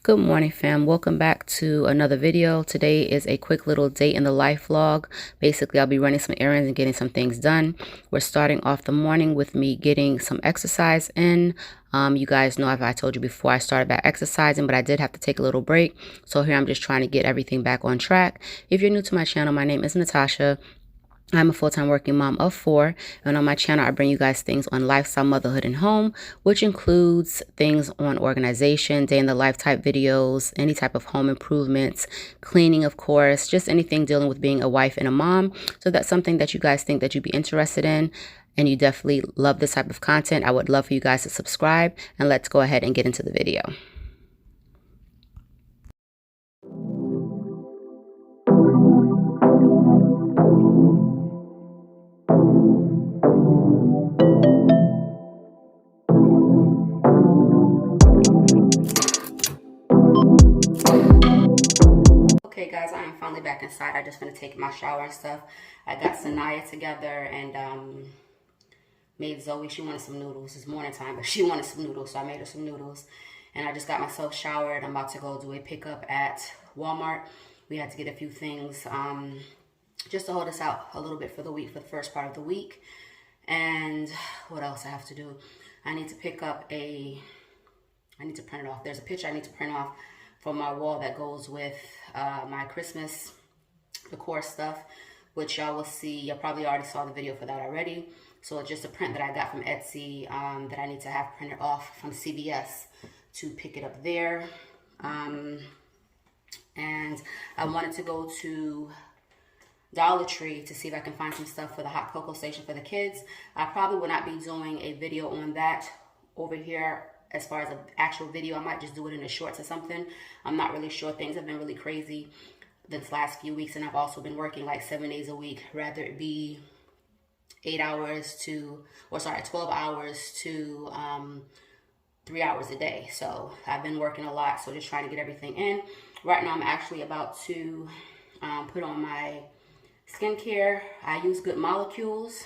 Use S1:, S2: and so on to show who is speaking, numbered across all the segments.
S1: Good morning, fam. Welcome back to another video. Today is a quick little day in the life vlog. Basically, I'll be running some errands and getting some things done. We're starting off the morning with me getting some exercise in. You guys know, if I told you before, I started back exercising, but I did have to take a little break. So here I'm just trying to get everything back on track. If you're new to my channel, my name is Natasha. I'm a full-time working mom of 4, and on my channel I bring you guys things on lifestyle, motherhood, and home, which includes things on organization, day in the life type videos, any type of home improvements, cleaning, of course, just anything dealing with being a wife and a mom. So that's something that you guys think that you'd be interested in, and you definitely love this type of content. I would love for you guys to subscribe, and let's go ahead and get into the video. Okay guys, I am finally back inside. I just gonna take my shower and stuff. I got Sanaya together and made Zoe, she wanted some noodles. It's morning time, but she wanted some noodles, so I made her some noodles. And I just got myself showered. I'm about to go do a pickup at Walmart. We had to get a few things just to hold us out a little bit for the week, for the first part of the week. And what else I have to do? I need to pick up I need to print it off. There's a picture I need to print off for my wall that goes with my Christmas decor stuff, which y'all will see. You probably already saw the video for that already. So it's just a print that I got from Etsy that I need to have printed off from CVS to pick it up there. And I wanted to go to Dollar Tree to see if I can find some stuff for the hot cocoa station for the kids. I probably will not be doing a video on that over here. As far as an actual video, I might just do it in the shorts or something. I'm not really sure. Things have been really crazy this last few weeks, and I've also been working like 7 days a week, rather it be 12 hours to 3 hours a day. So I've been working a lot, so just trying to get everything in. Right now I'm actually about to put on my skincare. I use Good Molecules.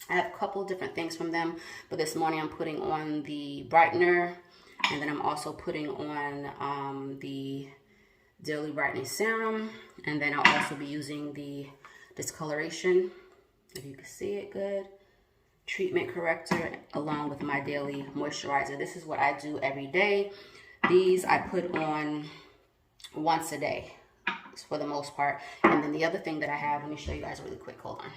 S1: I have a couple of different things from them, but this morning I'm putting on the brightener, and then I'm also putting on the daily brightening serum, and then I'll also be using the discoloration, if you can see it good, treatment corrector, along with my daily moisturizer. This is what I do every day. These I put on once a day for the most part. And then the other thing that I have, let me show you guys really quick, hold on.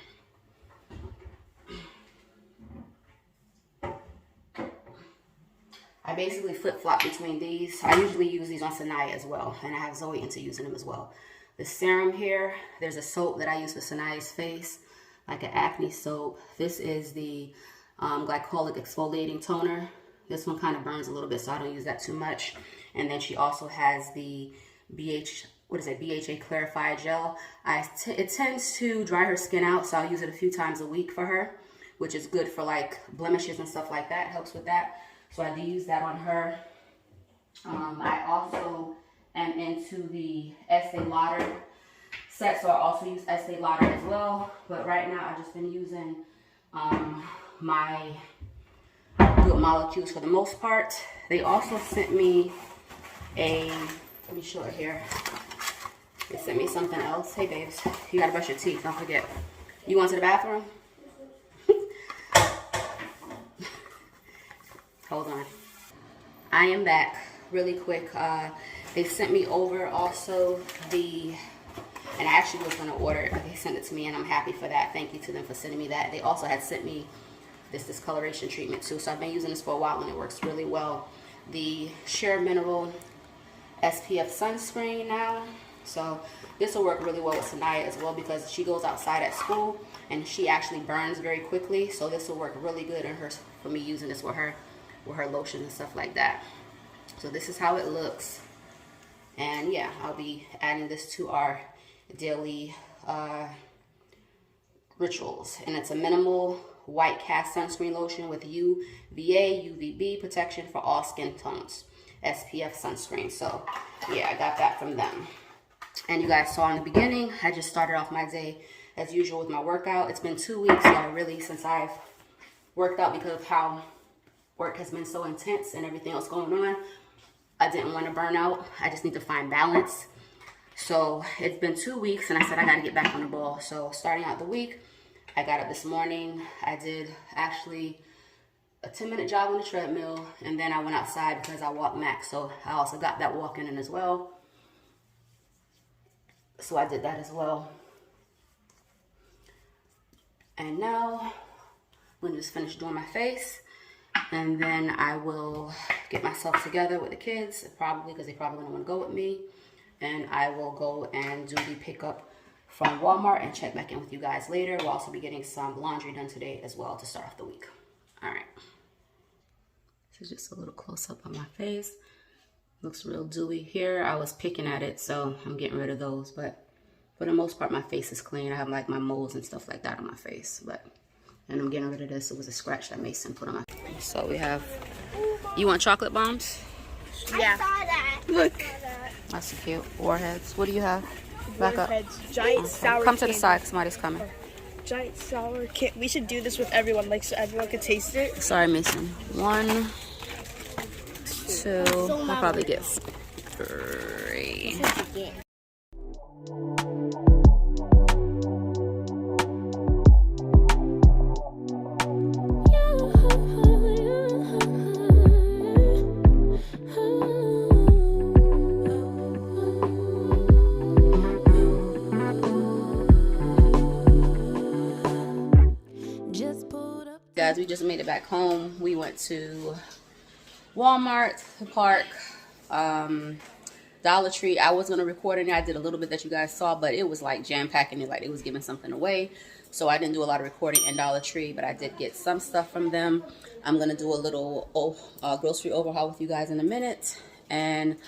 S1: I basically flip-flop between these. I usually use these on Sanaya as well, and I have Zoe into using them as well. The serum here, there's a soap that I use for Sanaya's face, like an acne soap. This is the glycolic exfoliating toner. This one kind of burns a little bit, so I don't use that too much. And then she also has the BHA Clarified Gel. It tends to dry her skin out, so I'll use it a few times a week for her, which is good for like blemishes and stuff like that. Helps with that. So I do use that on her. I also am into the Estee Lauder set, so I also use Estee Lauder as well. But right now I've just been using my Good Molecules for the most part. They also sent me let me show it here. They sent me something else. Hey babes, you gotta brush your teeth, don't forget. You going to the bathroom? Hold on. I am back really quick. They sent me over also and I actually was going to order it, but they sent it to me, and I'm happy for that. Thank you to them for sending me that. They also had sent me this discoloration treatment too, so I've been using this for a while and it works really well. The Sheer Mineral SPF sunscreen now. So this will work really well with Sanaya as well, because she goes outside at school and she actually burns very quickly. So this will work really good for me using this with her lotion and stuff like that. So this is how it looks, and yeah, I'll be adding this to our daily rituals. And it's a minimal white cast sunscreen lotion with UVA UVB protection for all skin tones, SPF sunscreen. So yeah, I got that from them. And you guys saw in the beginning, I just started off my day as usual with my workout. It's been 2 weeks, y'all, really, since I've worked out because of how work has been so intense and everything else going on. I didn't want to burn out. I just need to find balance. So it's been 2 weeks and I said I got to get back on the ball. So starting out the week, I got up this morning. I did actually a 10-minute jog on the treadmill, and then I went outside because I walk Max. So I also got that walking in as well. So I did that as well. And now I'm going to just finish doing my face. And then I will get myself together with the kids, probably because they probably don't want to go with me. And I will go and do the pickup from Walmart and check back in with you guys later. We'll also be getting some laundry done today as well to start off the week. All right. This is just a little close up on my face. Looks real dewy here. I was picking at it, so I'm getting rid of those. But for the most part, my face is clean. I have like my moles and stuff like that on my face. And I'm getting rid of this. It was a scratch that Mason put on my face. So we have, you want chocolate bombs?
S2: Yeah. I saw that.
S1: Look. That's cute. Warheads. What do you have? Back up.
S2: Giant sour
S1: Come to the
S2: candy.
S1: side. Somebody's coming.
S2: Giant sour candy. We should do this with everyone, like so everyone could taste it.
S1: Sorry, Mason. 1, 2. I'll probably get 3. Guys, we just made it back home. We went to Walmart, the park, Dollar Tree. I was going to record in there. I did a little bit that you guys saw, but it was like jam-packing it, like it was giving something away. So I didn't do a lot of recording in Dollar Tree, but I did get some stuff from them. I'm going to do a little grocery overhaul with you guys in a minute. And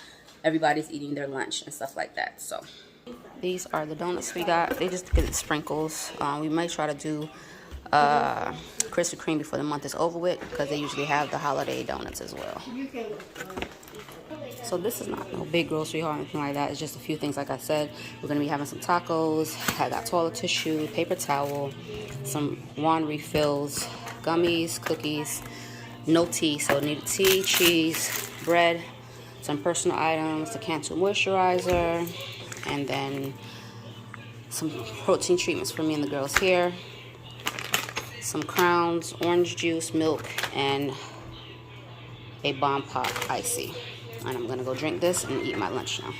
S1: everybody's eating their lunch and stuff like that. So these are the donuts we got. They just get sprinkles. We might try to do Krispy Kreme before the month is over with, because they usually have the holiday donuts as well. So this is not no big grocery haul or anything like that. It's just a few things. Like I said, we're gonna be having some tacos. I got toilet tissue, paper towel, some wine refills, gummies, cookies, no tea, so need tea, cheese, bread, some personal items, the Cantu moisturizer, and then some protein treatments for me and the girls here. Some Crowns, orange juice, milk, and a Bomb Pop icy. And I'm gonna go drink this and eat my lunch now.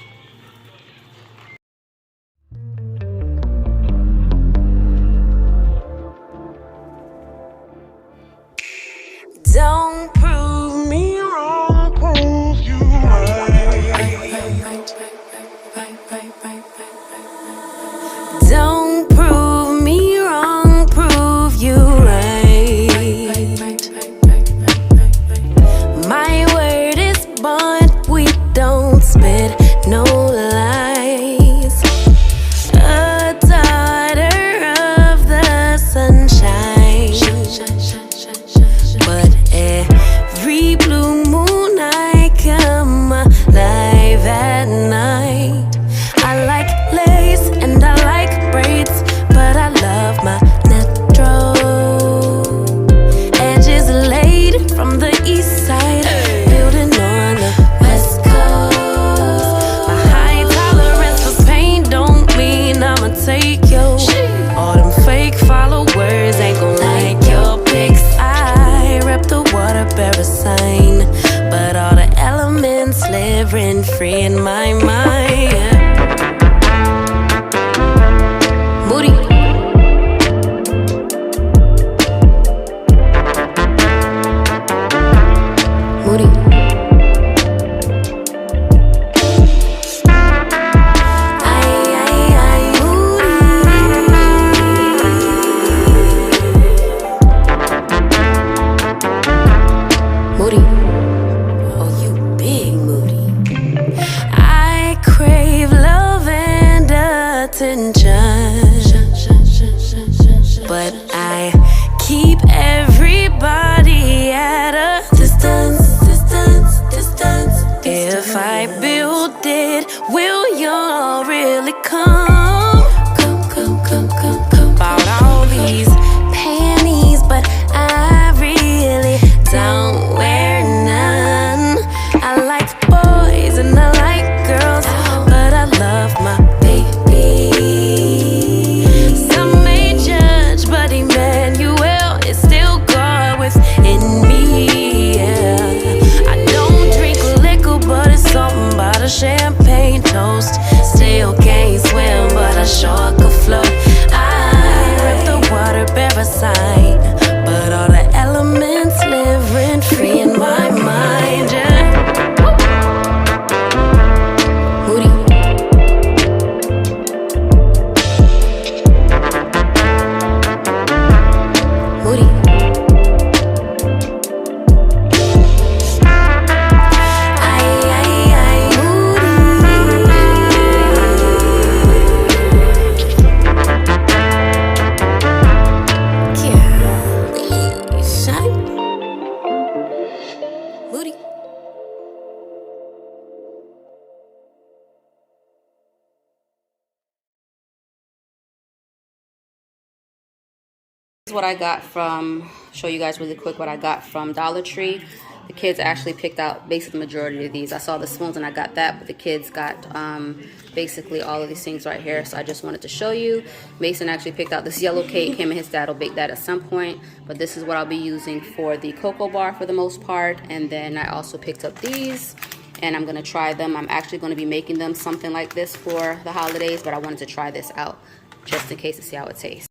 S3: Don't prove me wrong, prove you right. Don't prove me wrong, prove you right. My word is bond, we don't spit no lies. A daughter of the sunshine, but every blue moon I come alive at night. I like lace and I like braids, but I love my natural edges laid from the east side, building on the west coast. My high tolerance for pain don't mean I'ma take yo. All them fake followers ain't gon' like your pics. I rep the water bearer sign, but all the elements live rent free in my mind. Moody. Moody. Moody. Oh, you big moody. I crave love and attention, but I keep everybody at a distance. If I build it, will y'all really come? Bought all these panties, but I really don't wear none. I like boys
S1: This is what I got from, show you guys really quick what I got from Dollar Tree. The kids actually picked out basically the majority of these. I saw the spoons and I got that, but the kids got basically all of these things right here. So I just wanted to show you. Mason actually picked out this yellow cake. Him and his dad will bake that at some point. But this is what I'll be using for the cocoa bar for the most part. And then I also picked up these. And I'm going to try them. I'm actually going to be making them something like this for the holidays. But I wanted to try this out just in case to see how it tastes.